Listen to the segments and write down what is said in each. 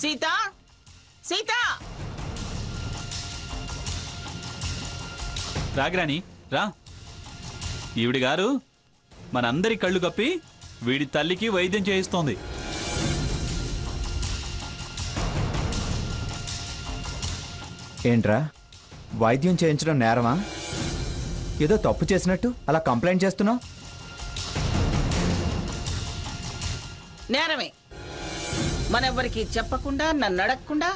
సీత, సీత! రాగ్రాని రా. ఈవిడి గారు మనందరి కళ్ళు కప్పి వీడి తల్లికి వైద్యం చేయిస్తోంది. ఏంట్రా, వైద్యం చేయించడం నేరమా? ఏదో తప్పు చేసినట్టు అలా కంప్లైంట్ చేస్తున్నావు. నేరమే. మనెవ్వరికి చెప్పకుండా, నన్ను అడగకుండా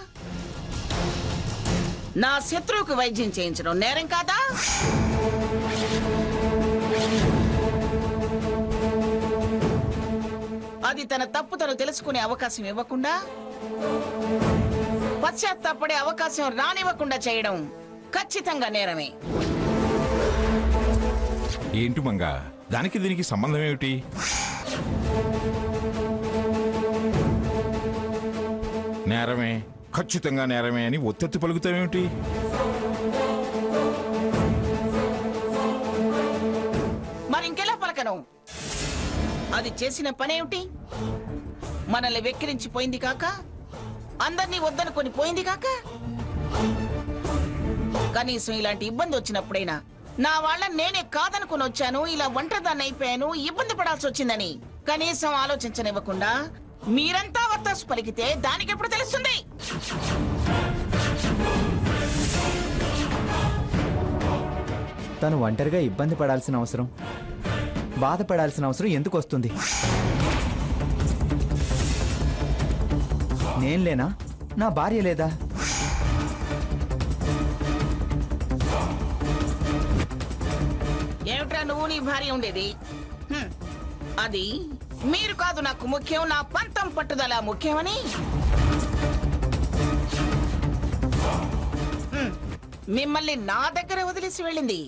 నా శత్రువుకు వైద్యం చేయించడం నేరం కాదా? అది తన తప్పు తను తెలుసుకునే అవకాశం ఇవ్వకుండా, పశ్చాత్తాపడే అవకాశం రానివ్వకుండా చేయడం ఖచ్చితంగా నేరమే. ఏంటి మంగా, దానికి దీనికి సంబంధం ఏమిటి? నేరమే, ఖచ్చితంగా నేరమే అని ఒత్తెత్తి పలుకుతావేమిటి? మరింకెలా పలకను? అది చేసిన పనేమిటి? మనల్ని వెక్కిరించిపోయింది కాక, అందరినీ వద్దనుకొని పోయింది కాక, కనీసం ఇలాంటి ఇబ్బంది వచ్చినప్పుడైనా నా వాళ్ళని నేనే కాదనుకుని వచ్చాను, ఇలా ఒంటరిదాన్ని అయిపోయాను, ఇబ్బంది పడాల్సి వచ్చిందని కనీసం ఆలోచించనివ్వకుండా మీరంతా వత్తాసు పలికితే దానికి ఎప్పుడు తెలుస్తుంది? తను ఒంటరిగా ఇబ్బంది పడాల్సిన అవసరం, బాధపడాల్సిన అవసరం ఎందుకు వస్తుంది? నేను లేనా? నా భార్య లేదా? ఏమిట్రా నువ్వు నీ భార్య ఉండేది? అది మీరు కాదు నాకు ముఖ్యం, నా పంతం పట్టుదల ముఖ్యమని మిమ్మల్ని నా దగ్గర వదిలేసి వెళ్ళింది.